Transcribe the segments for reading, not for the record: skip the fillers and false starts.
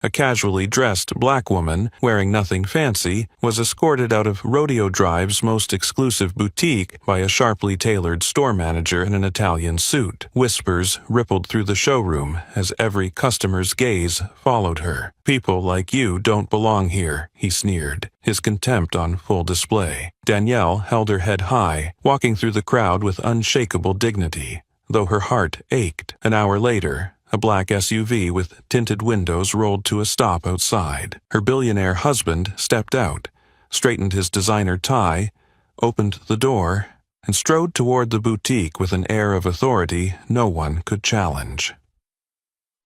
A casually dressed black woman, wearing nothing fancy, was escorted out of Rodeo Drive's most exclusive boutique by a sharply tailored store manager in an Italian suit. Whispers rippled through the showroom as every customer's gaze followed her. "People like you don't belong here," he sneered, his contempt on full display. Danielle held her head high, walking through the crowd with unshakable dignity, though her heart ached. An hour later, a black SUV with tinted windows rolled to a stop outside. Her billionaire husband stepped out, straightened his designer tie, opened the door, and strode toward the boutique with an air of authority no one could challenge.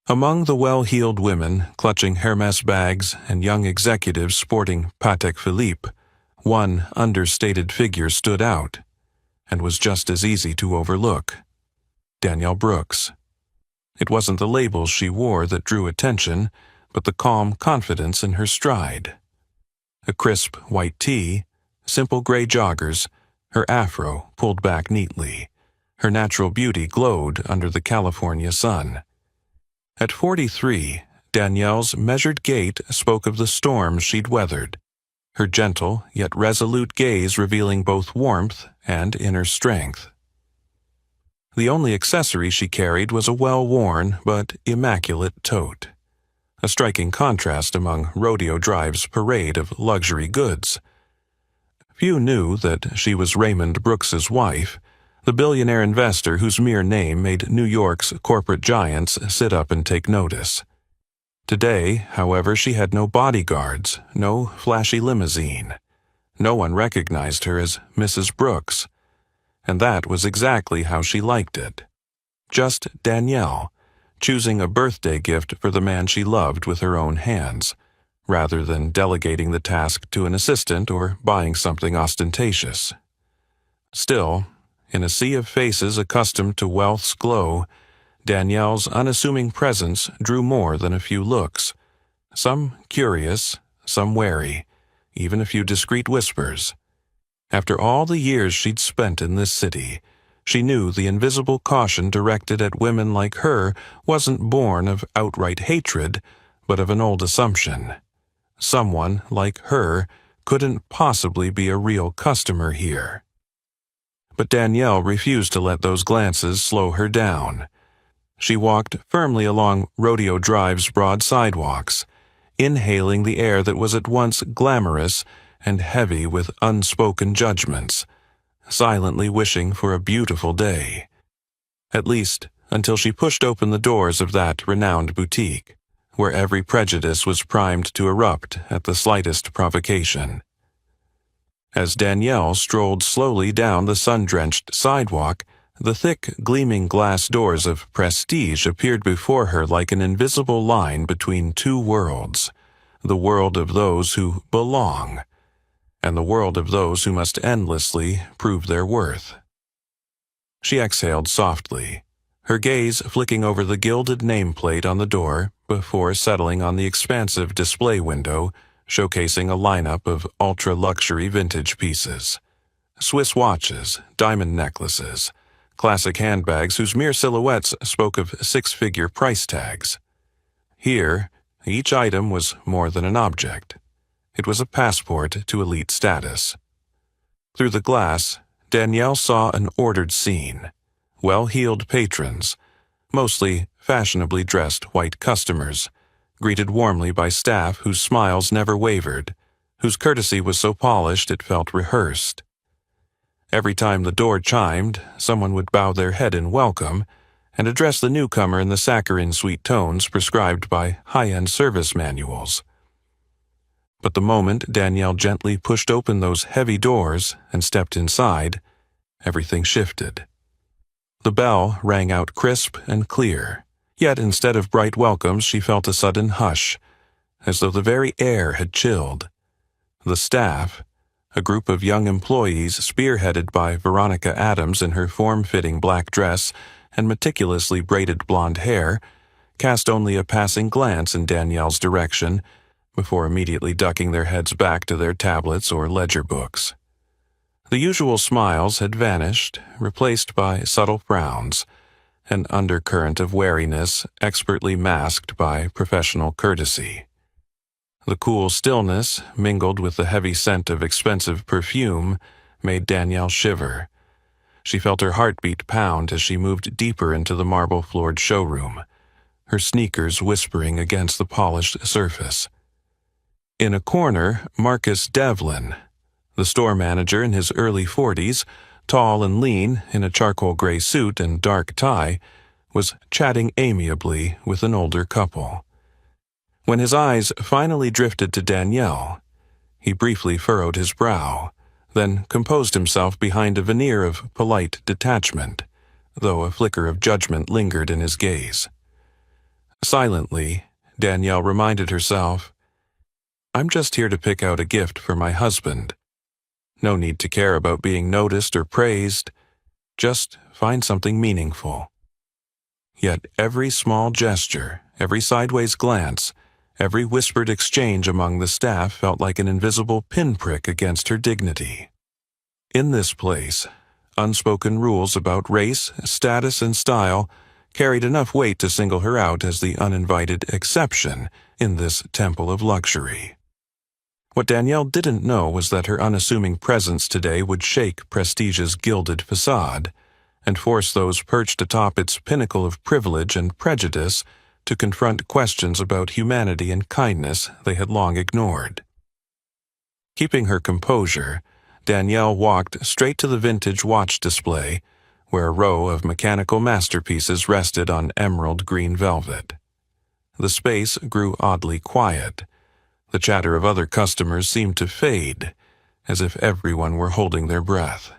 Among the well-heeled women clutching Hermès bags and young executives sporting Patek Philippe, one understated figure stood out, and was just as easy to overlook: Danielle Brooks. It wasn't the labels she wore that drew attention, but the calm confidence in her stride. A crisp white tee, simple gray joggers, her afro pulled back neatly. Her natural beauty glowed under the California sun. At 43, Danielle's measured gait spoke of the storms she'd weathered, her gentle yet resolute gaze revealing both warmth and inner strength. The only accessory she carried was a well-worn but immaculate tote, a striking contrast among Rodeo Drive's parade of luxury goods. Few knew that she was Raymond Brooks's wife, the billionaire investor whose mere name made New York's corporate giants sit up and take notice. Today, however, she had no bodyguards, no flashy limousine. No one recognized her as Mrs. Brooks, and that was exactly how she liked it. Just Danielle, choosing a birthday gift for the man she loved with her own hands, rather than delegating the task to an assistant or buying something ostentatious. Still, in a sea of faces accustomed to wealth's glow, Danielle's unassuming presence drew more than a few looks, some curious, some wary, even a few discreet whispers. After all the years she'd spent in this city, she knew the invisible caution directed at women like her wasn't born of outright hatred, but of an old assumption. Someone like her couldn't possibly be a real customer here. But Danielle refused to let those glances slow her down. She walked firmly along Rodeo Drive's broad sidewalks, inhaling the air that was at once glamorous and heavy with unspoken judgments, silently wishing for a beautiful day. At least until she pushed open the doors of that renowned boutique, where every prejudice was primed to erupt at the slightest provocation. As Danielle strolled slowly down the sun-drenched sidewalk, the thick, gleaming glass doors of prestige appeared before her like an invisible line between two worlds, the world of those who belong, and the world of those who must endlessly prove their worth. She exhaled softly, her gaze flicking over the gilded nameplate on the door before settling on the expansive display window, showcasing a lineup of ultra-luxury vintage pieces. Swiss watches, diamond necklaces, classic handbags whose mere silhouettes spoke of six-figure price tags. Here, each item was more than an object. It was a passport to elite status. Through the glass, Danielle saw an ordered scene. Well-heeled patrons, mostly fashionably dressed white customers, greeted warmly by staff whose smiles never wavered, whose courtesy was so polished it felt rehearsed. Every time the door chimed, someone would bow their head in welcome and address the newcomer in the saccharine sweet tones prescribed by high-end service manuals. But the moment Danielle gently pushed open those heavy doors and stepped inside, everything shifted. The bell rang out crisp and clear, yet instead of bright welcomes she felt a sudden hush, as though the very air had chilled. The staff, a group of young employees spearheaded by Veronica Adams in her form-fitting black dress and meticulously braided blonde hair, cast only a passing glance in Danielle's direction before immediately ducking their heads back to their tablets or ledger books. The usual smiles had vanished, replaced by subtle frowns, an undercurrent of wariness expertly masked by professional courtesy. The cool stillness, mingled with the heavy scent of expensive perfume, made Danielle shiver. She felt her heartbeat pound as she moved deeper into the marble-floored showroom, her sneakers whispering against the polished surface. In a corner, Marcus Devlin, the store manager in his early 40s, tall and lean in a charcoal gray suit and dark tie, was chatting amiably with an older couple. When his eyes finally drifted to Danielle, he briefly furrowed his brow, then composed himself behind a veneer of polite detachment, though a flicker of judgment lingered in his gaze. Silently, Danielle reminded herself, "I'm just here to pick out a gift for my husband. No need to care about being noticed or praised. Just find something meaningful." Yet every small gesture, every sideways glance, every whispered exchange among the staff felt like an invisible pinprick against her dignity. In this place, unspoken rules about race, status, and style carried enough weight to single her out as the uninvited exception in this temple of luxury. What Danielle didn't know was that her unassuming presence today would shake Prestige's gilded facade and force those perched atop its pinnacle of privilege and prejudice to confront questions about humanity and kindness they had long ignored. Keeping her composure, Danielle walked straight to the vintage watch display, where a row of mechanical masterpieces rested on emerald green velvet. The space grew oddly quiet. The chatter of other customers seemed to fade, as if everyone were holding their breath.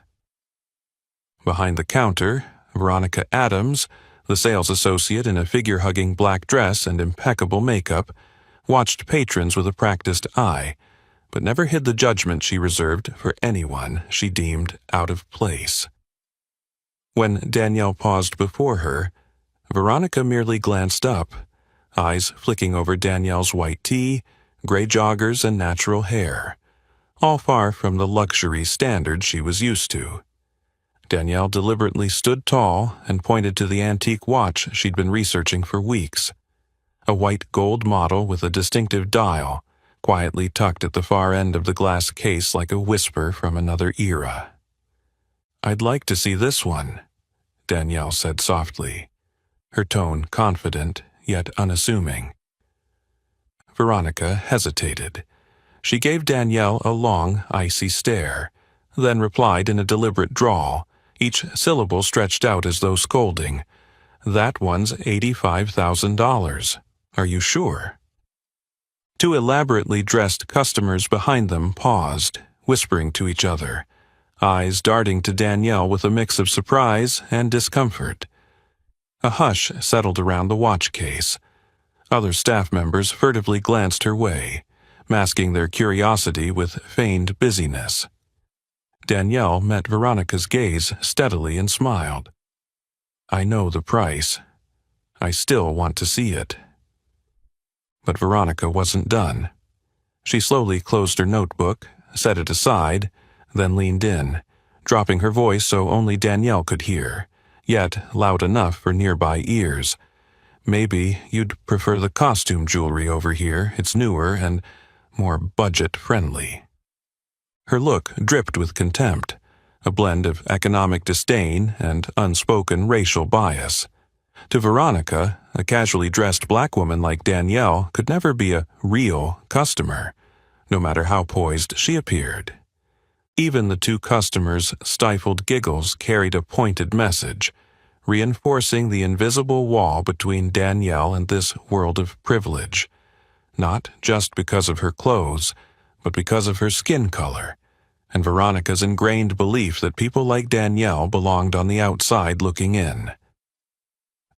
Behind the counter, Veronica Adams, the sales associate in a figure-hugging black dress and impeccable makeup, watched patrons with a practiced eye, but never hid the judgment she reserved for anyone she deemed out of place. When Danielle paused before her, Veronica merely glanced up, eyes flicking over Danielle's white tee, gray joggers, and natural hair, all far from the luxury standards she was used to. Danielle deliberately stood tall and pointed to the antique watch she'd been researching for weeks, a white gold model with a distinctive dial, quietly tucked at the far end of the glass case like a whisper from another era. "I'd like to see this one," Danielle said softly, her tone confident yet unassuming. Veronica hesitated. She gave Danielle a long, icy stare, then replied in a deliberate drawl, each syllable stretched out as though scolding, "That one's $85,000. Are you sure?" Two elaborately dressed customers behind them paused, whispering to each other, eyes darting to Danielle with a mix of surprise and discomfort. A hush settled around the watch case. Other staff members furtively glanced her way, masking their curiosity with feigned busyness. Danielle met Veronica's gaze steadily and smiled. "I know the price. I still want to see it." But Veronica wasn't done. She slowly closed her notebook, set it aside, then leaned in, dropping her voice so only Danielle could hear, yet loud enough for nearby ears. "Maybe you'd prefer the costume jewelry over here. It's newer and more budget-friendly." Her look dripped with contempt, a blend of economic disdain and unspoken racial bias. To Veronica, a casually dressed black woman like Danielle could never be a real customer, no matter how poised she appeared. Even the two customers' stifled giggles carried a pointed message, reinforcing the invisible wall between Danielle and this world of privilege, not just because of her clothes, but because of her skin color, and Veronica's ingrained belief that people like Danielle belonged on the outside looking in.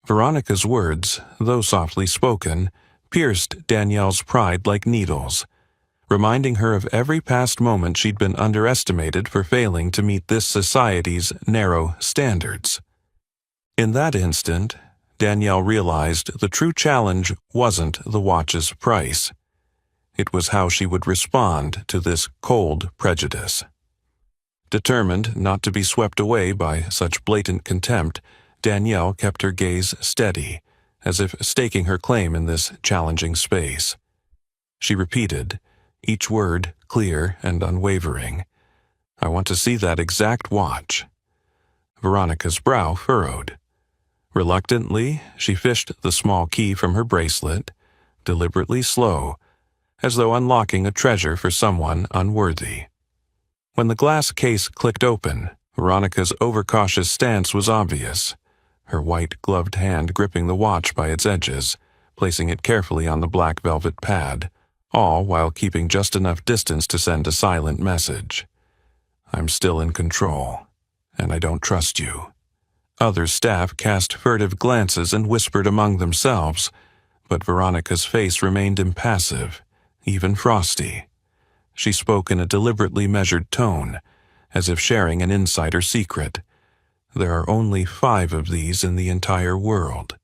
Veronica's words, though softly spoken, pierced Danielle's pride like needles, reminding her of every past moment she'd been underestimated for failing to meet this society's narrow standards. In that instant, Danielle realized the true challenge wasn't the watch's price. It was how she would respond to this cold prejudice. Determined not to be swept away by such blatant contempt, Danielle kept her gaze steady, as if staking her claim in this challenging space. She repeated, each word clear and unwavering. "I want to see that exact watch." Veronica's brow furrowed. Reluctantly, she fished the small key from her bracelet, deliberately slow, as though unlocking a treasure for someone unworthy. When the glass case clicked open, Veronica's overcautious stance was obvious, her white gloved hand gripping the watch by its edges, placing it carefully on the black velvet pad, all while keeping just enough distance to send a silent message. "I'm still in control, and I don't trust you." Other staff cast furtive glances and whispered among themselves, but Veronica's face remained impassive, even frosty. She spoke in a deliberately measured tone, as if sharing an insider secret. "There are only 5 of these in the entire world.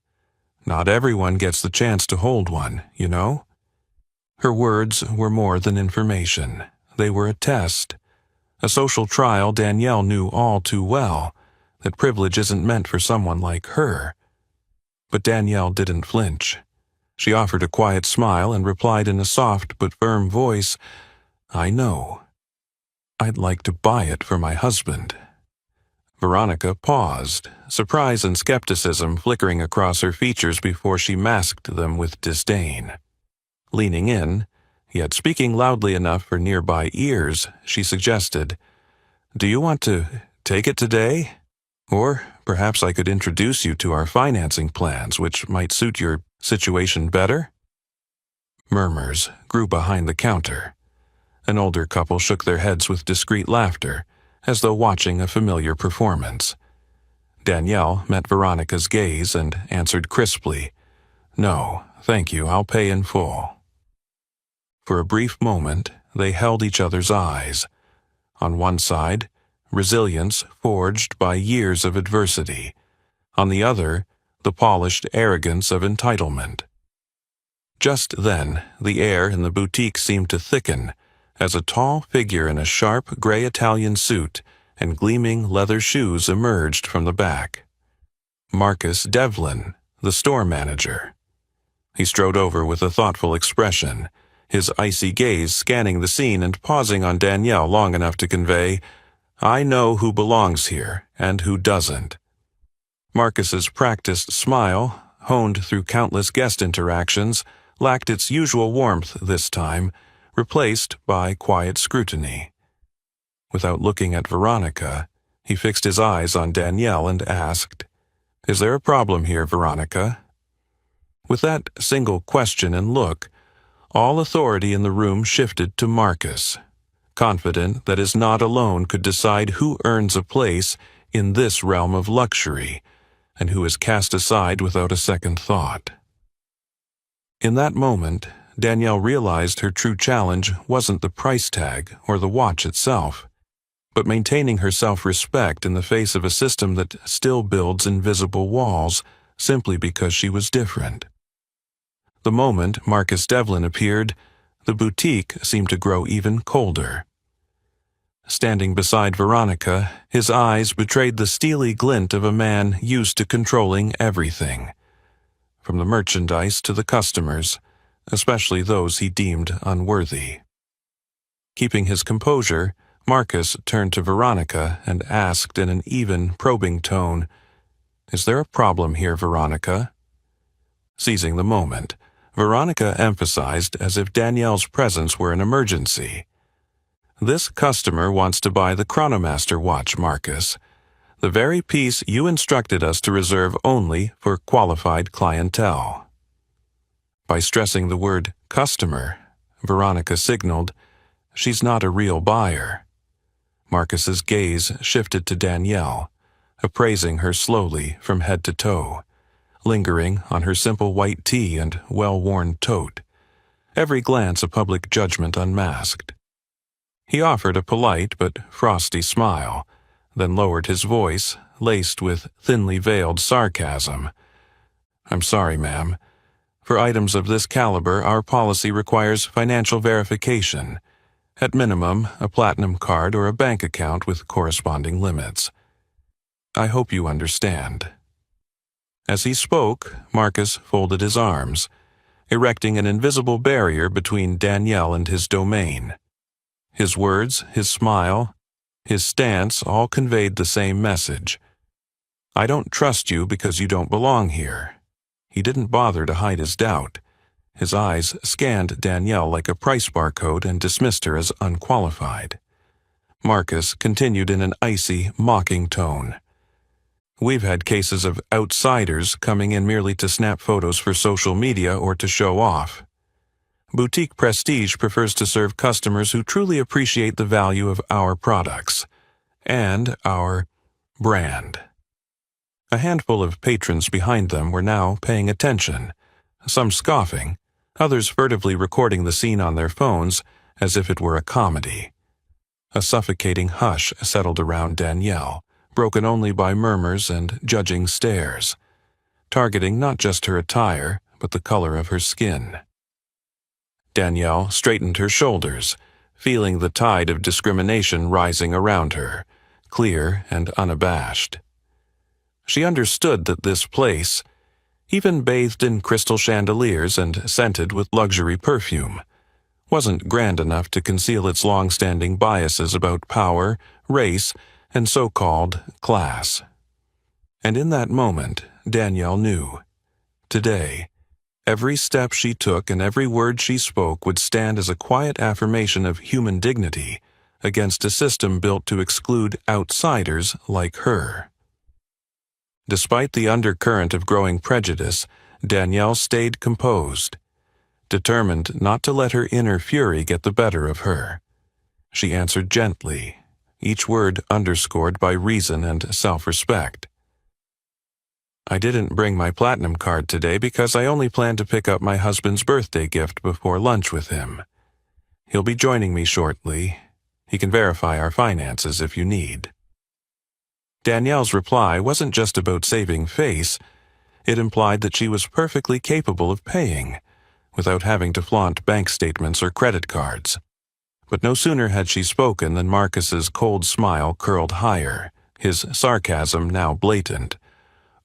Not everyone gets the chance to hold one, you know?" Her words were more than information. They were a test. A social trial Danielle knew all too well, that privilege isn't meant for someone like her. But Danielle didn't flinch. She offered a quiet smile and replied in a soft but firm voice, "I know. I'd like to buy it for my husband." Veronica paused, surprise and skepticism flickering across her features before she masked them with disdain. Leaning in, yet speaking loudly enough for nearby ears, she suggested, "Do you want to take it today? Or perhaps I could introduce you to our financing plans, which might suit your situation better?" Murmurs grew behind the counter. An older couple shook their heads with discreet laughter, as though watching a familiar performance. Danielle met Veronica's gaze and answered crisply, "No, thank you, I'll pay in full." For a brief moment, they held each other's eyes. On one side, resilience forged by years of adversity. On the other, the polished arrogance of entitlement. Just then, the air in the boutique seemed to thicken, as a tall figure in a sharp gray Italian suit and gleaming leather shoes emerged from the back. Marcus Devlin, the store manager. He strode over with a thoughtful expression, his icy gaze scanning the scene and pausing on Danielle long enough to convey, "I know who belongs here and who doesn't." Marcus's practiced smile, honed through countless guest interactions, lacked its usual warmth this time, replaced by quiet scrutiny. Without looking at Veronica, he fixed his eyes on Danielle and asked, "Is there a problem here, Veronica?" With that single question and look, all authority in the room shifted to Marcus, confident that his nod alone could decide who earns a place in this realm of luxury, and who is cast aside without a second thought. In that moment, Danielle realized her true challenge wasn't the price tag or the watch itself, but maintaining her self-respect in the face of a system that still builds invisible walls simply because she was different. The moment Marcus Devlin appeared, the boutique seemed to grow even colder. Standing beside Veronica, his eyes betrayed the steely glint of a man used to controlling everything, from the merchandise to the customers, especially those he deemed unworthy. Keeping his composure, Marcus turned to Veronica and asked in an even, probing tone, "Is there a problem here, Veronica?" Seizing the moment, Veronica emphasized as if Danielle's presence were an emergency. "This customer wants to buy the Chronomaster watch, Marcus, the very piece you instructed us to reserve only for qualified clientele." By stressing the word customer, Veronica signaled, "She's not a real buyer." Marcus's gaze shifted to Danielle, appraising her slowly from head to toe, lingering on her simple white tee and well-worn tote, every glance a public judgment unmasked. He offered a polite but frosty smile, then lowered his voice, laced with thinly veiled sarcasm. "I'm sorry, ma'am. For items of this caliber, our policy requires financial verification. At minimum, a platinum card or a bank account with corresponding limits. I hope you understand." As he spoke, Marcus folded his arms, erecting an invisible barrier between Danielle and his domain. His words, his smile, his stance all conveyed the same message. I don't trust you because you don't belong here. He didn't bother to hide his doubt. His eyes scanned Danielle like a price barcode and dismissed her as unqualified. Marcus continued in an icy, mocking tone. We've had cases of outsiders coming in merely to snap photos for social media or to show off. Boutique Prestige prefers to serve customers who truly appreciate the value of our products and our brand. A handful of patrons behind them were now paying attention, some scoffing, others furtively recording the scene on their phones as if it were a comedy. A suffocating hush settled around Danielle, broken only by murmurs and judging stares, targeting not just her attire, but the color of her skin. Danielle straightened her shoulders, feeling the tide of discrimination rising around her, clear and unabashed. She understood that this place, even bathed in crystal chandeliers and scented with luxury perfume, wasn't grand enough to conceal its long-standing biases about power, race, and so-called class. And in that moment, Danielle knew. Today, every step she took and every word she spoke would stand as a quiet affirmation of human dignity against a system built to exclude outsiders like her. Despite the undercurrent of growing prejudice, Danielle stayed composed, determined not to let her inner fury get the better of her. She answered gently, each word underscored by reason and self-respect. I didn't bring my platinum card today because I only plan to pick up my husband's birthday gift before lunch with him. He'll be joining me shortly. He can verify our finances if you need. Danielle's reply wasn't just about saving face. It implied that she was perfectly capable of paying, without having to flaunt bank statements or credit cards. But no sooner had she spoken than Marcus's cold smile curled higher, his sarcasm now blatant.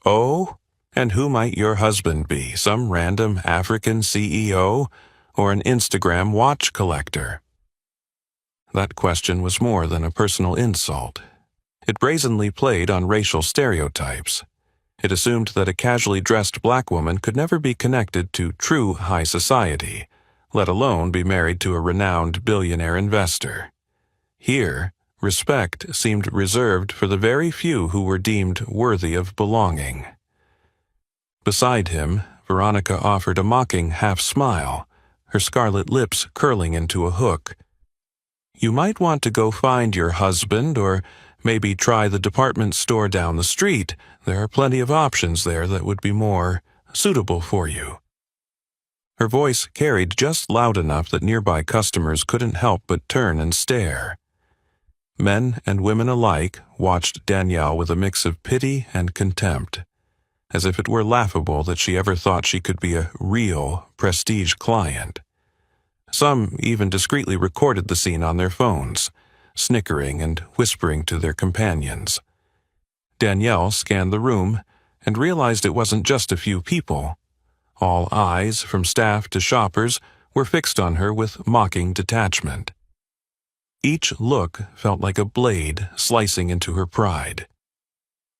Oh, and who might your husband be? Some random African CEO or an Instagram watch collector? That question was more than a personal insult. It brazenly played on racial stereotypes. It assumed that a casually dressed black woman could never be connected to true high society, let alone be married to a renowned billionaire investor. Here, respect seemed reserved for the very few who were deemed worthy of belonging. Beside him, Veronica offered a mocking half-smile, her scarlet lips curling into a hook. You might want to go find your husband or maybe try the department store down the street. There are plenty of options there that would be more suitable for you. Her voice carried just loud enough that nearby customers couldn't help but turn and stare. Men and women alike watched Danielle with a mix of pity and contempt, as if it were laughable that she ever thought she could be a real prestige client. Some even discreetly recorded the scene on their phones, snickering and whispering to their companions. Danielle scanned the room and realized it wasn't just a few people. All eyes, from staff to shoppers, were fixed on her with mocking detachment. Each look felt like a blade slicing into her pride.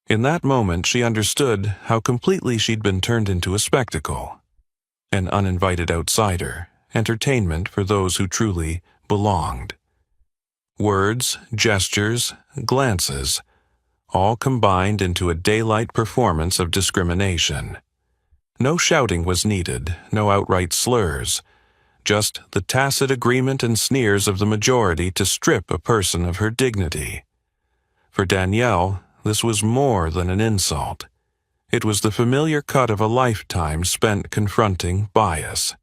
In that moment, she understood how completely she'd been turned into a spectacle, an uninvited outsider, entertainment for those who truly belonged. Words, gestures, glances, all combined into a daylight performance of discrimination. No shouting was needed, no outright slurs, just the tacit agreement and sneers of the majority to strip a person of her dignity. For Danielle, this was more than an insult. It was the familiar cut of a lifetime spent confronting bias.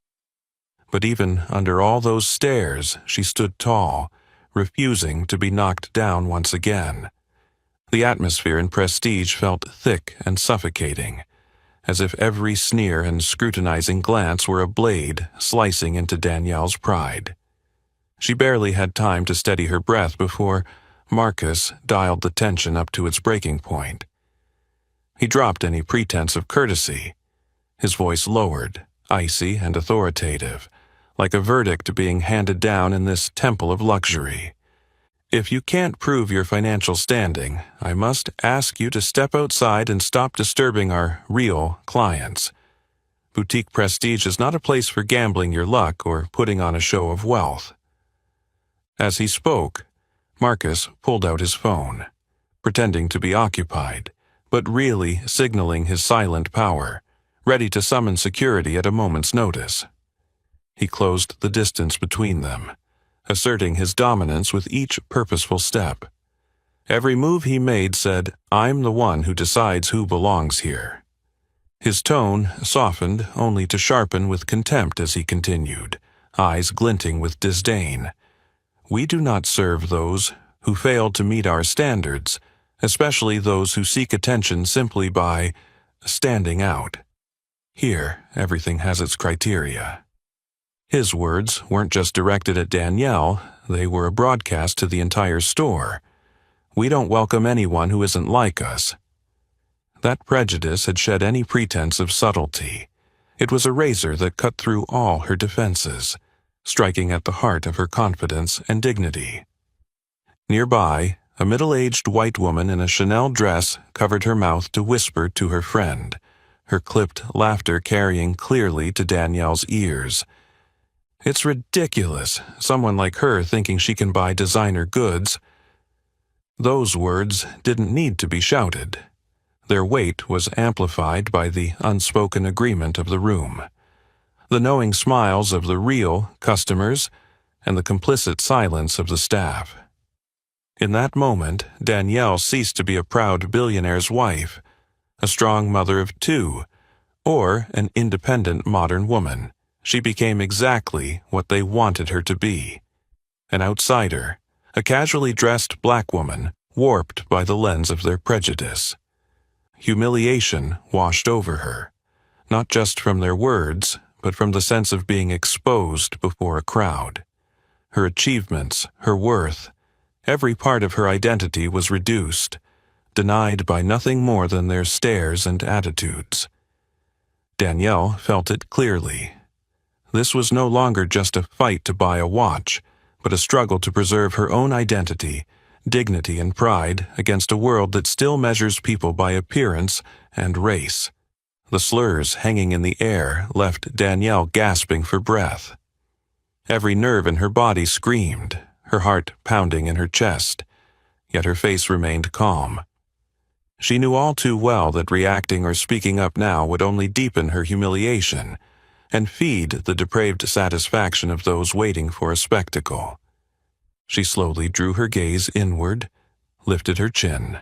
But even under all those stares, she stood tall, refusing to be knocked down once again. The atmosphere in Prestige felt thick and suffocating, as if every sneer and scrutinizing glance were a blade slicing into Danielle's pride. She barely had time to steady her breath before Marcus dialed the tension up to its breaking point. He dropped any pretense of courtesy. His voice lowered, icy and authoritative, like a verdict being handed down in this temple of luxury. If you can't prove your financial standing, I must ask you to step outside and stop disturbing our real clients. Boutique prestige is not a place for gambling your luck or putting on a show of wealth. As he spoke, Marcus pulled out his phone, pretending to be occupied, but really signaling his silent power, ready to summon security at a moment's notice. He closed the distance between them, asserting his dominance with each purposeful step. Every move he made said, "I'm the one who decides who belongs here." His tone softened only to sharpen with contempt as he continued, eyes glinting with disdain. "We do not serve those who fail to meet our standards, especially those who seek attention simply by standing out. Here, everything has its criteria." His words weren't just directed at Danielle, they were a broadcast to the entire store. "We don't welcome anyone who isn't like us." That prejudice had shed any pretense of subtlety. It was a razor that cut through all her defenses, striking at the heart of her confidence and dignity. Nearby, a middle-aged white woman in a Chanel dress covered her mouth to whisper to her friend, her clipped laughter carrying clearly to Danielle's ears. "It's ridiculous, someone like her thinking she can buy designer goods." Those words didn't need to be shouted. Their weight was amplified by the unspoken agreement of the room, the knowing smiles of the real customers, and the complicit silence of the staff. In that moment, Danielle ceased to be a proud billionaire's wife, a strong mother of two, or an independent modern woman. She became exactly what they wanted her to be, an outsider, a casually dressed black woman, warped by the lens of their prejudice. Humiliation washed over her, not just from their words, but from the sense of being exposed before a crowd. Her achievements, her worth, every part of her identity was reduced, denied by nothing more than their stares and attitudes. Danielle felt it clearly. This was no longer just a fight to buy a watch, but a struggle to preserve her own identity, dignity and pride against a world that still measures people by appearance and race. The slurs hanging in the air left Danielle gasping for breath. Every nerve in her body screamed, her heart pounding in her chest, yet her face remained calm. She knew all too well that reacting or speaking up now would only deepen her humiliation and feed the depraved satisfaction of those waiting for a spectacle. She slowly drew her gaze inward, lifted her chin,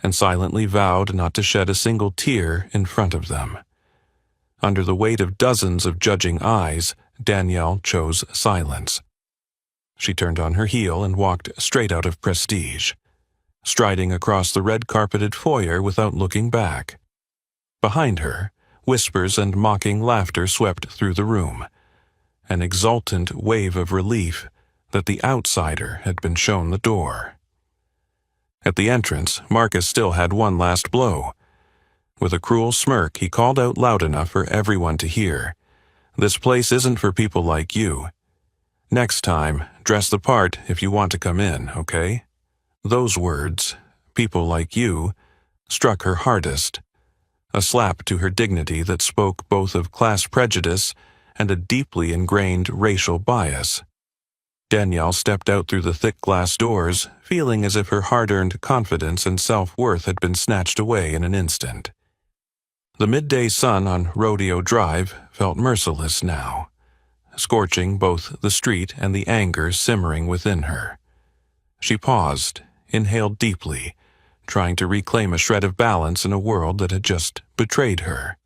and silently vowed not to shed a single tear in front of them. Under the weight of dozens of judging eyes, Danielle chose silence. She turned on her heel and walked straight out of Prestige, striding across the red-carpeted foyer without looking back. Behind her, whispers and mocking laughter swept through the room, an exultant wave of relief that the outsider had been shown the door. At the entrance, Marcus still had one last blow. With a cruel smirk, he called out loud enough for everyone to hear, "This place isn't for people like you. Next time, dress the part if you want to come in, okay?" Those words, "people like you," struck her hardest, a slap to her dignity that spoke both of class prejudice and a deeply ingrained racial bias. Danielle stepped out through the thick glass doors, feeling as if her hard-earned confidence and self-worth had been snatched away in an instant. The midday sun on Rodeo Drive felt merciless now, scorching both the street and the anger simmering within her. She paused, inhaled deeply, trying to reclaim a shred of balance in a world that had just betrayed her.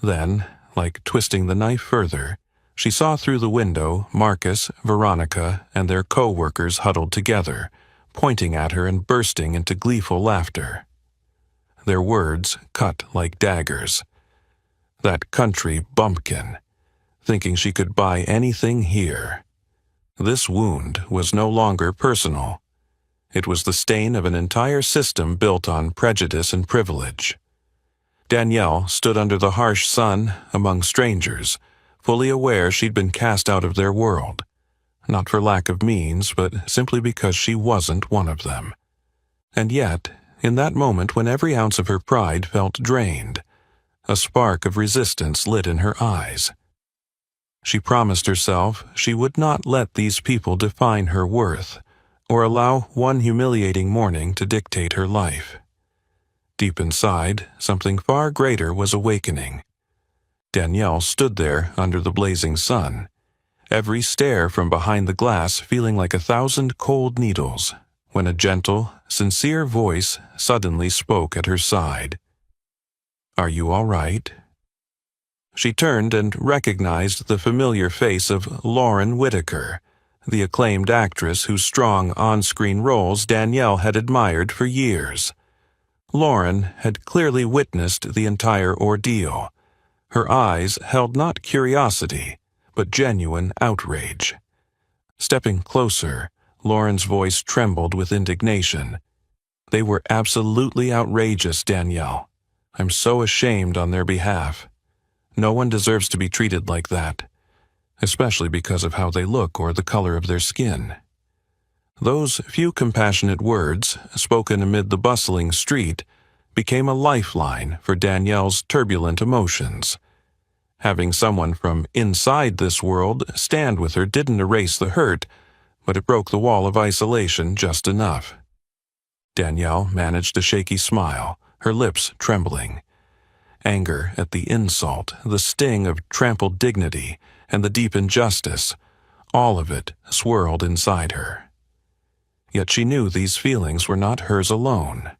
Then, like twisting the knife further, she saw through the window Marcus, Veronica, and their co-workers huddled together, pointing at her and bursting into gleeful laughter. Their words cut like daggers. That country bumpkin, thinking she could buy anything here. This wound was no longer personal. It was the stain of an entire system built on prejudice and privilege. Danielle stood under the harsh sun among strangers, fully aware she'd been cast out of their world. Not for lack of means, but simply because she wasn't one of them. And yet, in that moment when every ounce of her pride felt drained, a spark of resistance lit in her eyes. She promised herself she would not let these people define her worth, or allow one humiliating morning to dictate her life. Deep inside, something far greater was awakening. Danielle stood there under the blazing sun, every stare from behind the glass feeling like 1,000 cold needles, when a gentle, sincere voice suddenly spoke at her side. "Are you all right?" She turned and recognized the familiar face of Lauren Whitaker, the acclaimed actress whose strong on-screen roles Danielle had admired for years. Lauren had clearly witnessed the entire ordeal. Her eyes held not curiosity, but genuine outrage. Stepping closer, Lauren's voice trembled with indignation. "They were absolutely outrageous, Danielle. I'm so ashamed on their behalf. No one deserves to be treated like that, especially because of how they look or the color of their skin." Those few compassionate words, spoken amid the bustling street, became a lifeline for Danielle's turbulent emotions. Having someone from inside this world stand with her didn't erase the hurt, but it broke the wall of isolation just enough. Danielle managed a shaky smile, her lips trembling. Anger at the insult, the sting of trampled dignity, and the deep injustice, all of it swirled inside her. Yet she knew these feelings were not hers alone.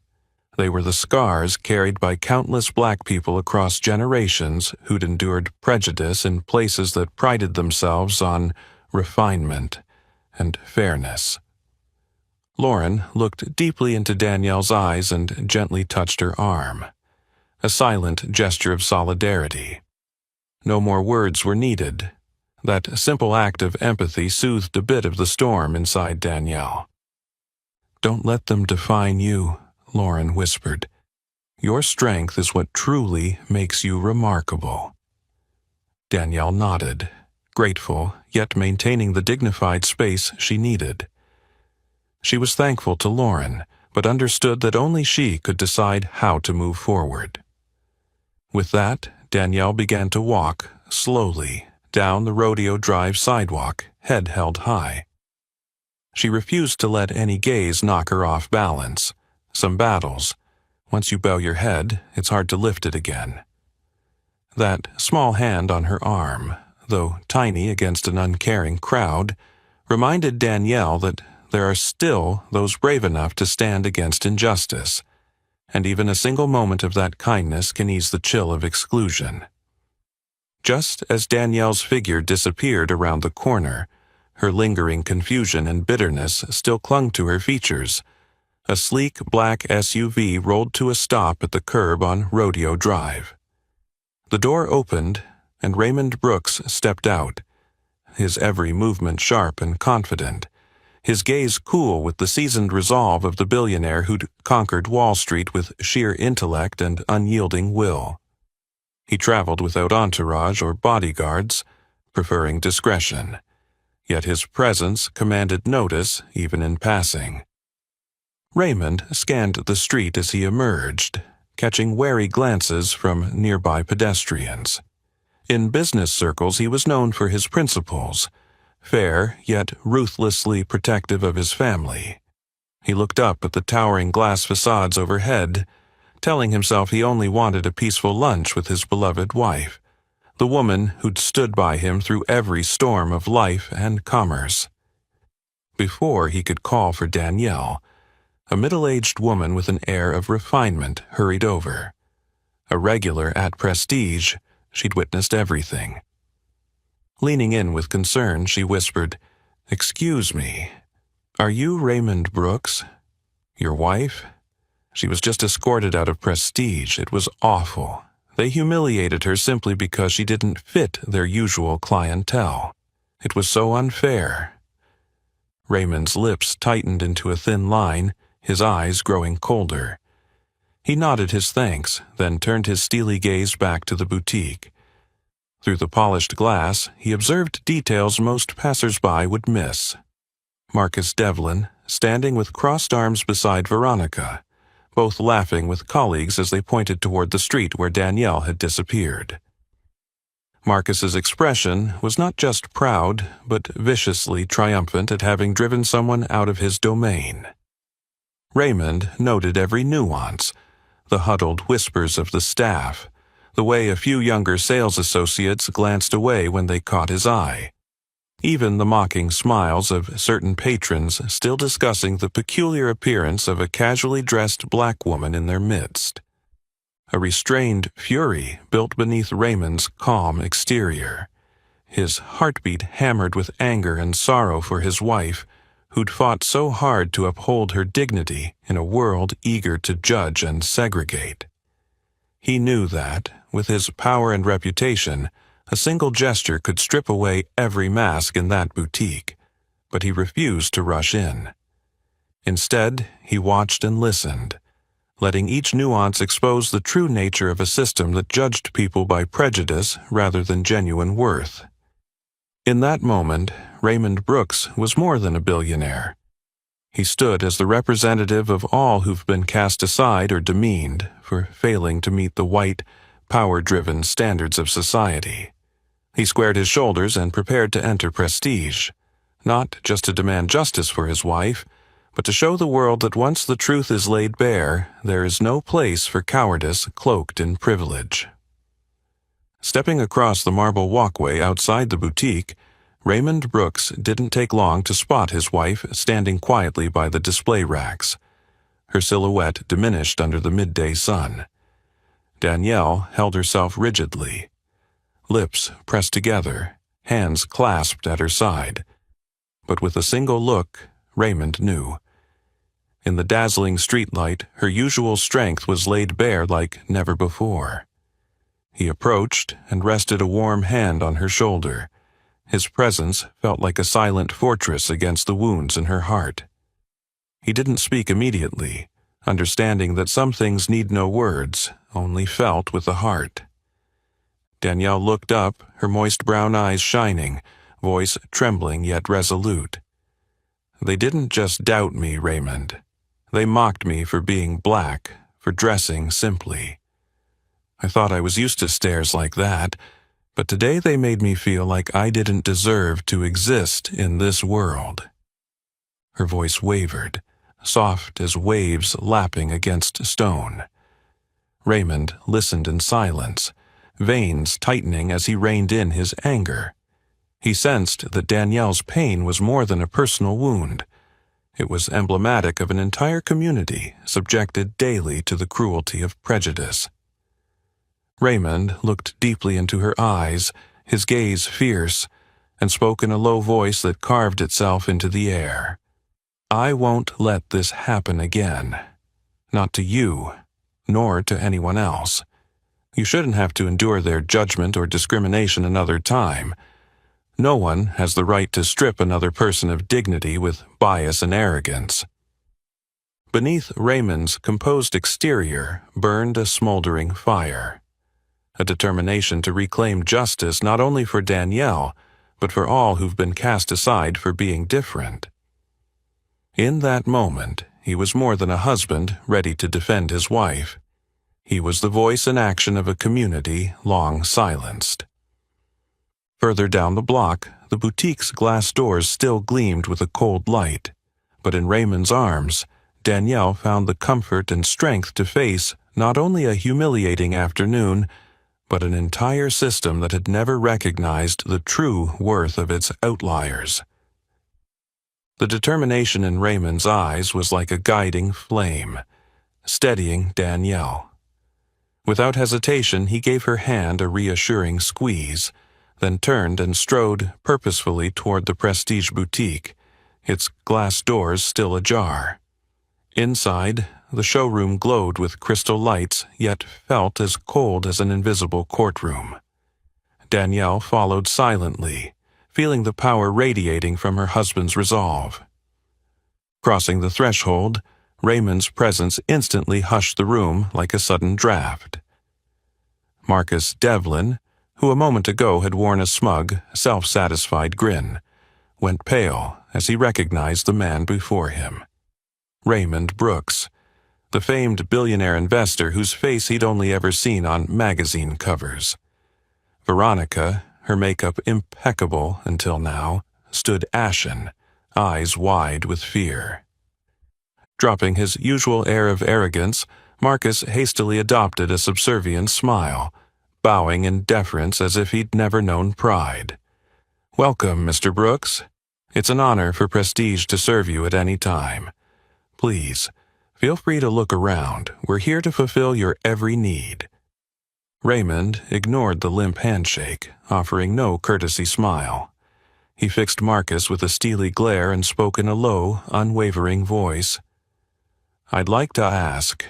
They were the scars carried by countless black people across generations who'd endured prejudice in places that prided themselves on refinement and fairness. Lauren looked deeply into Danielle's eyes and gently touched her arm, a silent gesture of solidarity. No more words were needed. That simple act of empathy soothed a bit of the storm inside Danielle. "Don't let them define you," Lauren whispered. "Your strength is what truly makes you remarkable." Danielle nodded, grateful, yet maintaining the dignified space she needed. She was thankful to Lauren, but understood that only she could decide how to move forward. With that, Danielle began to walk, slowly, down the Rodeo Drive sidewalk, head held high. She refused to let any gaze knock her off balance. Some battles, once you bow your head, it's hard to lift it again. That small hand on her arm, though tiny against an uncaring crowd, reminded Danielle that there are still those brave enough to stand against injustice, and even a single moment of that kindness can ease the chill of exclusion. Just as Danielle's figure disappeared around the corner, her lingering confusion and bitterness still clung to her features. A sleek black SUV rolled to a stop at the curb on Rodeo Drive. The door opened, and Raymond Brooks stepped out, his every movement sharp and confident, his gaze cool with the seasoned resolve of the billionaire who'd conquered Wall Street with sheer intellect and unyielding will. He traveled without entourage or bodyguards, preferring discretion, yet his presence commanded notice even in passing. Raymond scanned the street as he emerged, catching wary glances from nearby pedestrians. In business circles he was known for his principles, fair yet ruthlessly protective of his family. He looked up at the towering glass facades overhead, telling himself he only wanted a peaceful lunch with his beloved wife, the woman who'd stood by him through every storm of life and commerce. Before he could call for Danielle, a middle-aged woman with an air of refinement hurried over. A regular at Prestige, she'd witnessed everything. Leaning in with concern, she whispered, "Excuse me, are you Raymond Brooks? Your wife?" She was just escorted out of Prestige. It was awful. They humiliated her simply because she didn't fit their usual clientele. It was so unfair. Raymond's lips tightened into a thin line, his eyes growing colder. He nodded his thanks, then turned his steely gaze back to the boutique. Through the polished glass, he observed details most passers-by would miss. Marcus Devlin, standing with crossed arms beside Veronica, both laughing with colleagues as they pointed toward the street where Danielle had disappeared. Marcus's expression was not just proud, but viciously triumphant at having driven someone out of his domain. Raymond noted every nuance, the huddled whispers of the staff, the way a few younger sales associates glanced away when they caught his eye. Even the mocking smiles of certain patrons still discussing the peculiar appearance of a casually dressed black woman in their midst. A restrained fury built beneath Raymond's calm exterior, his heartbeat hammered with anger and sorrow for his wife, who'd fought so hard to uphold her dignity in a world eager to judge and segregate. He knew that, with his power and reputation, a single gesture could strip away every mask in that boutique, but he refused to rush in. Instead, he watched and listened, letting each nuance expose the true nature of a system that judged people by prejudice rather than genuine worth. In that moment, Raymond Brooks was more than a billionaire. He stood as the representative of all who've been cast aside or demeaned for failing to meet the white, power-driven standards of society. He squared his shoulders and prepared to enter Prestige, not just to demand justice for his wife, but to show the world that once the truth is laid bare, there is no place for cowardice cloaked in privilege. Stepping across the marble walkway outside the boutique, Raymond Brooks didn't take long to spot his wife standing quietly by the display racks, her silhouette diminished under the midday sun. Danielle held herself rigidly, lips pressed together, hands clasped at her side. But with a single look, Raymond knew. In the dazzling streetlight, her usual strength was laid bare like never before. He approached and rested a warm hand on her shoulder. His presence felt like a silent fortress against the wounds in her heart. He didn't speak immediately, understanding that some things need no words, only felt with the heart. Danielle looked up, her moist brown eyes shining, voice trembling yet resolute. "They didn't just doubt me, Raymond. They mocked me for being black, for dressing simply. I thought I was used to stares like that, but today they made me feel like I didn't deserve to exist in this world." Her voice wavered, soft as waves lapping against stone. Raymond listened in silence, veins tightening as he reined in his anger. He sensed that Danielle's pain was more than a personal wound. It was emblematic of an entire community subjected daily to the cruelty of prejudice. Raymond looked deeply into her eyes, his gaze fierce, and spoke in a low voice that carved itself into the air. "I won't let this happen again. Not to you, nor to anyone else. You shouldn't have to endure their judgment or discrimination another time. No one has the right to strip another person of dignity with bias and arrogance." Beneath Raymond's composed exterior burned a smoldering fire, a determination to reclaim justice not only for Danielle, but for all who've been cast aside for being different. In that moment, he was more than a husband ready to defend his wife. He was the voice and action of a community long silenced. Further down the block, the boutique's glass doors still gleamed with a cold light, but in Raymond's arms, Danielle found the comfort and strength to face not only a humiliating afternoon, but an entire system that had never recognized the true worth of its outliers. The determination in Raymond's eyes was like a guiding flame, steadying Danielle. Without hesitation, he gave her hand a reassuring squeeze, then turned and strode purposefully toward the Prestige boutique, its glass doors still ajar. Inside, the showroom glowed with crystal lights, yet felt as cold as an invisible courtroom. Danielle followed silently, feeling the power radiating from her husband's resolve. Crossing the threshold, Raymond's presence instantly hushed the room like a sudden draft. Marcus Devlin, who a moment ago had worn a smug, self-satisfied grin, went pale as he recognized the man before him. Raymond Brooks, the famed billionaire investor whose face he'd only ever seen on magazine covers. Veronica, her makeup impeccable until now, stood ashen, eyes wide with fear. Dropping his usual air of arrogance, Marcus hastily adopted a subservient smile, bowing in deference as if he'd never known pride. "Welcome, Mr. Brooks. It's an honor for Prestige to serve you at any time. Please, feel free to look around. We're here to fulfill your every need." Raymond ignored the limp handshake, offering no courtesy smile. He fixed Marcus with a steely glare and spoke in a low, unwavering voice. "I'd like to ask,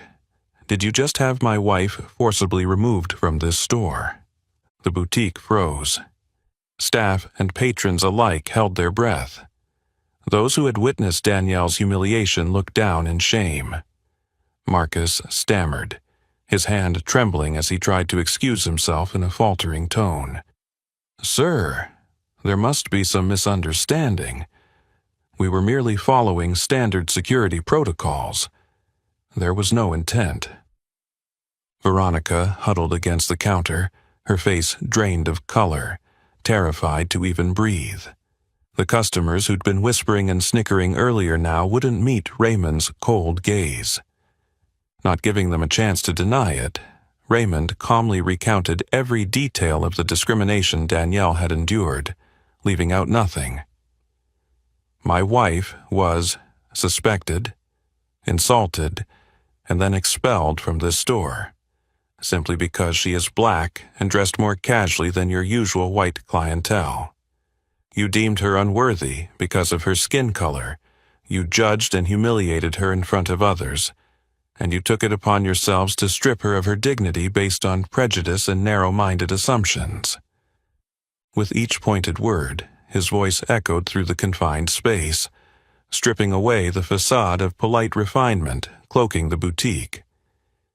did you just have my wife forcibly removed from this store?" The boutique froze. Staff and patrons alike held their breath. Those who had witnessed Danielle's humiliation looked down in shame. Marcus stammered, his hand trembling as he tried to excuse himself in a faltering tone. "Sir, there must be some misunderstanding. We were merely following standard security protocols. There was no intent." Veronica huddled against the counter, her face drained of color, terrified to even breathe. The customers who'd been whispering and snickering earlier now wouldn't meet Raymond's cold gaze. Not giving them a chance to deny it, Raymond calmly recounted every detail of the discrimination Danielle had endured, leaving out nothing. "My wife was suspected, insulted, and then expelled from this store, simply because she is black and dressed more casually than your usual white clientele. You deemed her unworthy because of her skin color, you judged and humiliated her in front of others, and you took it upon yourselves to strip her of her dignity based on prejudice and narrow-minded assumptions." With each pointed word, his voice echoed through the confined space, stripping away the facade of polite refinement cloaking the boutique.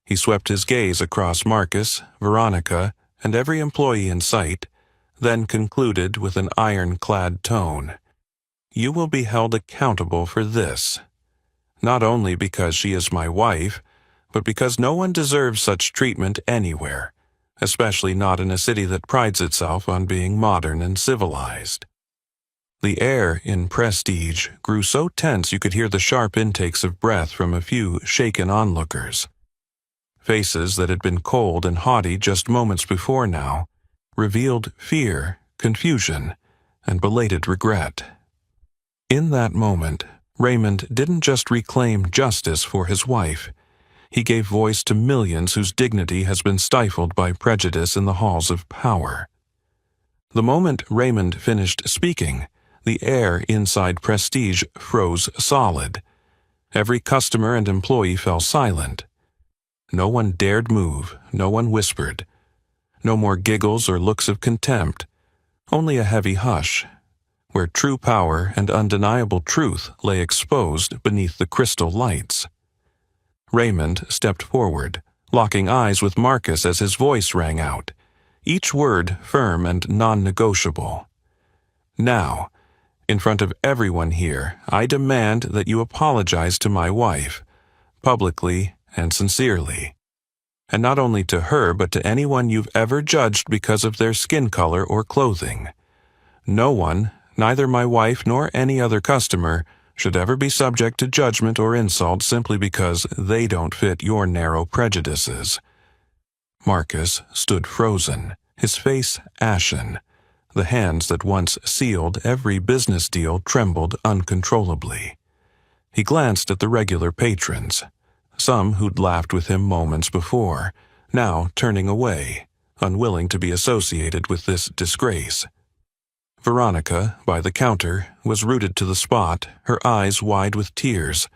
He swept his gaze across Marcus, Veronica, and every employee in sight, then concluded with an iron-clad tone. "You will be held accountable for this. Not only because she is my wife, but because no one deserves such treatment anywhere, especially not in a city that prides itself on being modern and civilized." The air in Prestige grew so tense you could hear the sharp intakes of breath from a few shaken onlookers. Faces that had been cold and haughty just moments before now revealed fear, confusion, and belated regret. In that moment, Raymond didn't just reclaim justice for his wife. He gave voice to millions whose dignity has been stifled by prejudice in the halls of power. The moment Raymond finished speaking, the air inside Prestige froze solid. Every customer and employee fell silent. No one dared move, no one whispered. No more giggles or looks of contempt, only a heavy hush, where true power and undeniable truth lay exposed beneath the crystal lights. Raymond stepped forward, locking eyes with Marcus as his voice rang out, each word firm and non-negotiable. "Now, in front of everyone here, I demand that you apologize to my wife, publicly and sincerely. And not only to her, but to anyone you've ever judged because of their skin color or clothing. No one, neither my wife nor any other customer, should ever be subject to judgment or insult simply because they don't fit your narrow prejudices." Marcus stood frozen, his face ashen. The hands that once sealed every business deal trembled uncontrollably. He glanced at the regular patrons, some who'd laughed with him moments before, now turning away, unwilling to be associated with this disgrace. Veronica, by the counter, was rooted to the spot, her eyes wide with tears,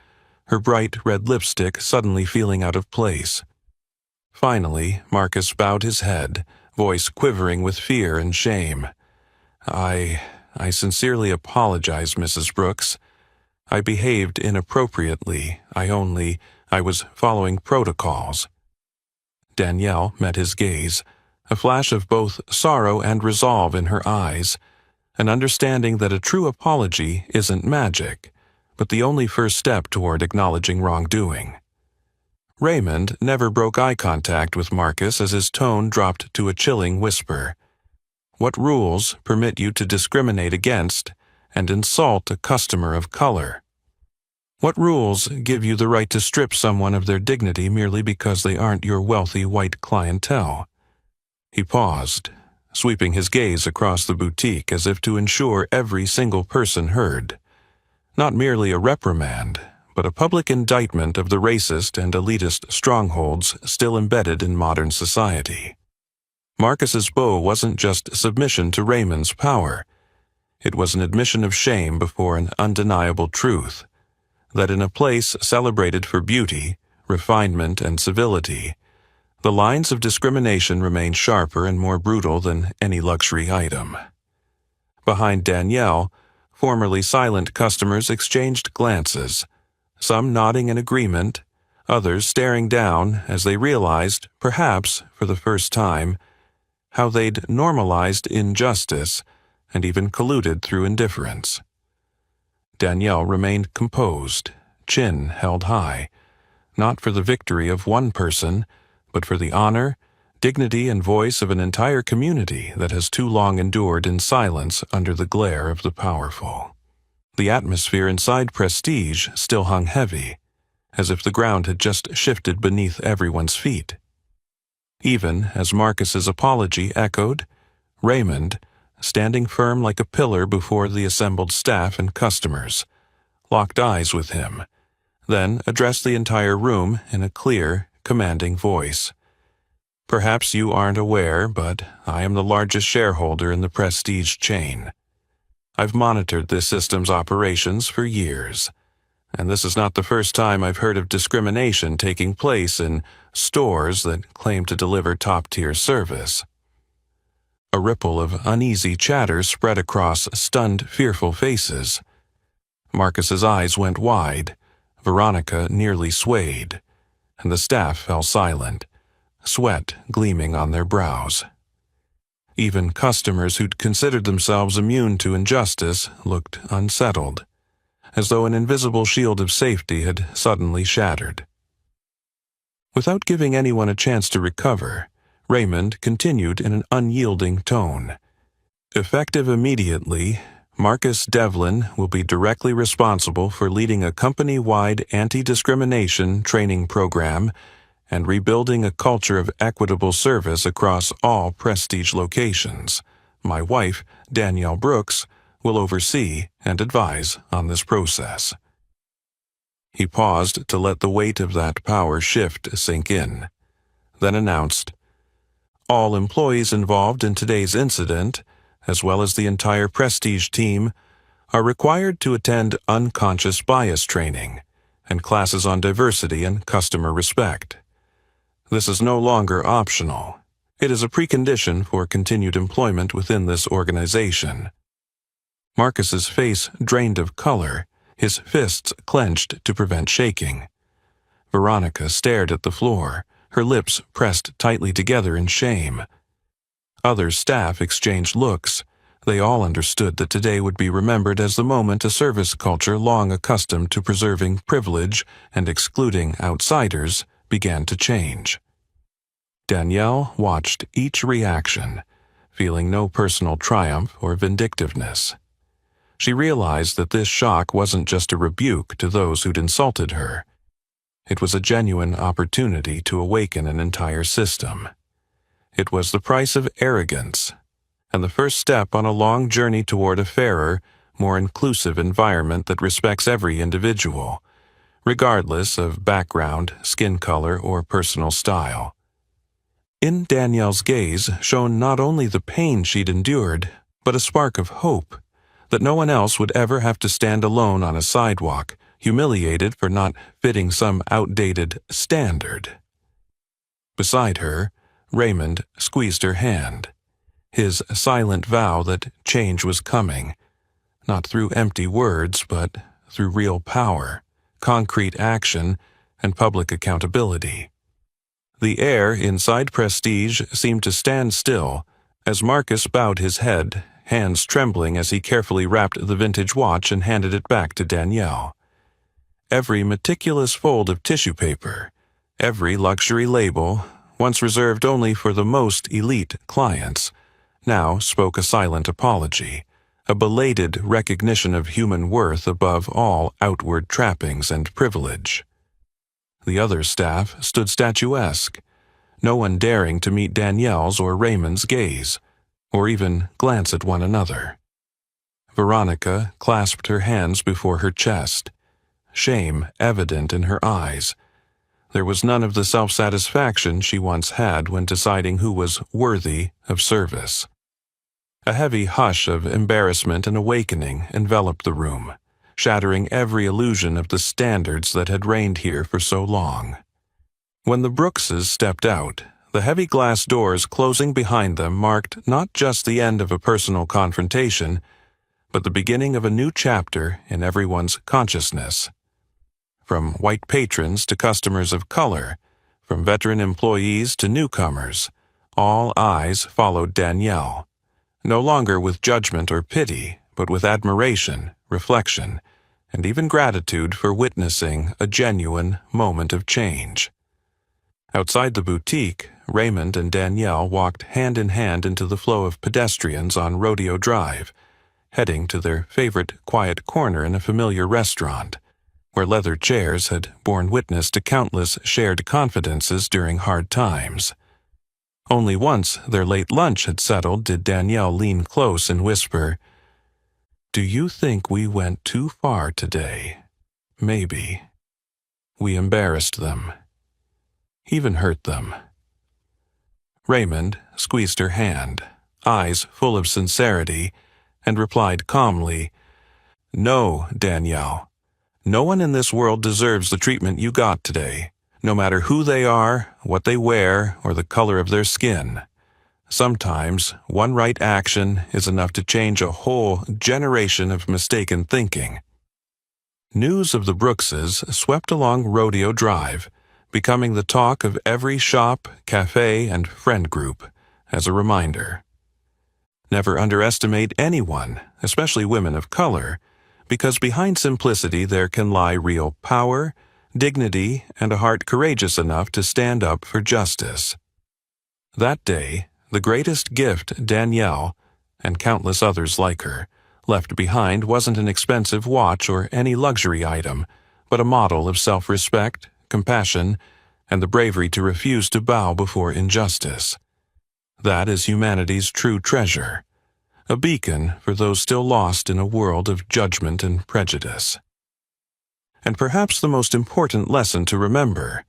her bright red lipstick suddenly feeling out of place. Finally, Marcus bowed his head, voice quivering with fear and shame. I sincerely apologize, Mrs. Brooks. I behaved inappropriately. I was following protocols. Danielle met his gaze, a flash of both sorrow and resolve in her eyes, an understanding that a true apology isn't magic, but the only first step toward acknowledging wrongdoing. Raymond never broke eye contact with Marcus as his tone dropped to a chilling whisper. What rules permit you to discriminate against and insult a customer of color? What rules give you the right to strip someone of their dignity merely because they aren't your wealthy white clientele? He paused, sweeping his gaze across the boutique as if to ensure every single person heard. Not merely a reprimand, but a public indictment of the racist and elitist strongholds still embedded in modern society. Marcus's bow wasn't just submission to Raymond's power. It was an admission of shame before an undeniable truth, that in a place celebrated for beauty, refinement, and civility, the lines of discrimination remained sharper and more brutal than any luxury item. Behind Danielle, formerly silent customers exchanged glances, some nodding in agreement, others staring down as they realized, perhaps for the first time, how they'd normalized injustice and even colluded through indifference. Danielle remained composed, chin held high, not for the victory of one person, but for the honor, dignity, and voice of an entire community that has too long endured in silence under the glare of the powerful. The atmosphere inside Prestige still hung heavy, as if the ground had just shifted beneath everyone's feet. Even as Marcus's apology echoed, Raymond, standing firm like a pillar before the assembled staff and customers, locked eyes with him, then addressed the entire room in a clear, commanding voice. Perhaps you aren't aware, but I am the largest shareholder in the Prestige chain. I've monitored this system's operations for years, and this is not the first time I've heard of discrimination taking place in stores that claim to deliver top-tier service. A ripple of uneasy chatter spread across stunned, fearful faces. Marcus's eyes went wide, Veronica nearly swayed, and the staff fell silent, sweat gleaming on their brows. Even customers who'd considered themselves immune to injustice looked unsettled, as though an invisible shield of safety had suddenly shattered. Without giving anyone a chance to recover, Raymond continued in an unyielding tone. Effective immediately, Marcus Devlin will be directly responsible for leading a company-wide anti-discrimination training program and rebuilding a culture of equitable service across all Prestige locations. My wife, Danielle Brooks, will oversee and advise on this process. He paused to let the weight of that power shift sink in, then announced, all employees involved in today's incident, as well as the entire Prestige team, are required to attend unconscious bias training and classes on diversity and customer respect. This is no longer optional. It is a precondition for continued employment within this organization. Marcus's face drained of color, his fists clenched to prevent shaking. Veronica stared at the floor, her lips pressed tightly together in shame. Other staff exchanged looks. They all understood that today would be remembered as the moment a service culture long accustomed to preserving privilege and excluding outsiders began to change. Danielle watched each reaction, feeling no personal triumph or vindictiveness. She realized that this shock wasn't just a rebuke to those who'd insulted her. It was a genuine opportunity to awaken an entire system. It was the price of arrogance, and the first step on a long journey toward a fairer, more inclusive environment that respects every individual, regardless of background, skin color, or personal style. In Danielle's gaze shone not only the pain she'd endured, but a spark of hope that no one else would ever have to stand alone on a sidewalk, humiliated for not fitting some outdated standard. Beside her, Raymond squeezed her hand, his silent vow that change was coming, not through empty words, but through real power, concrete action, and public accountability. The air inside Prestige seemed to stand still as Marcus bowed his head, hands trembling as he carefully wrapped the vintage watch and handed it back to Danielle. Every meticulous fold of tissue paper, every luxury label, once reserved only for the most elite clients, now spoke a silent apology, a belated recognition of human worth above all outward trappings and privilege. The other staff stood statuesque, no one daring to meet Danielle's or Raymond's gaze, or even glance at one another. Veronica clasped her hands before her chest, shame evident in her eyes. There was none of the self-satisfaction she once had when deciding who was worthy of service. A heavy hush of embarrassment and awakening enveloped the room, shattering every illusion of the standards that had reigned here for so long. When the Brookses stepped out, the heavy glass doors closing behind them marked not just the end of a personal confrontation, but the beginning of a new chapter in everyone's consciousness. From white patrons to customers of color, from veteran employees to newcomers, all eyes followed Danielle, no longer with judgment or pity, but with admiration, reflection, and even gratitude for witnessing a genuine moment of change. Outside the boutique, Raymond and Danielle walked hand in hand into the flow of pedestrians on Rodeo Drive, heading to their favorite quiet corner in a familiar restaurant, where leather chairs had borne witness to countless shared confidences during hard times. Only once their late lunch had settled did Danielle lean close and whisper, "Do you think we went too far today? Maybe. We embarrassed them. Even hurt them." Raymond squeezed her hand, eyes full of sincerity, and replied calmly, "No, Danielle. No one in this world deserves the treatment you got today, no matter who they are, what they wear, or the color of their skin. Sometimes one right action is enough to change a whole generation of mistaken thinking." News of the Brookses swept along Rodeo Drive, becoming the talk of every shop, cafe, and friend group, as a reminder. Never underestimate anyone, especially women of color, because behind simplicity there can lie real power, dignity, and a heart courageous enough to stand up for justice. That day, the greatest gift Danielle, and countless others like her, left behind wasn't an expensive watch or any luxury item, but a model of self-respect, compassion, and the bravery to refuse to bow before injustice. That is humanity's true treasure, a beacon for those still lost in a world of judgment and prejudice. And perhaps the most important lesson to remember: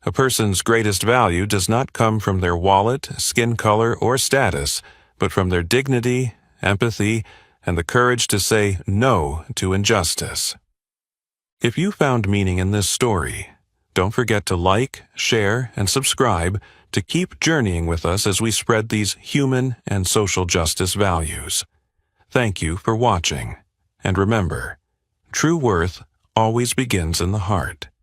a person's greatest value does not come from their wallet, skin color, or status, but from their dignity, empathy, and the courage to say no to injustice. If you found meaning in this story, don't forget to like, share, and subscribe to keep journeying with us as we spread these human and social justice values. Thank you for watching, and remember, true worth always begins in the heart.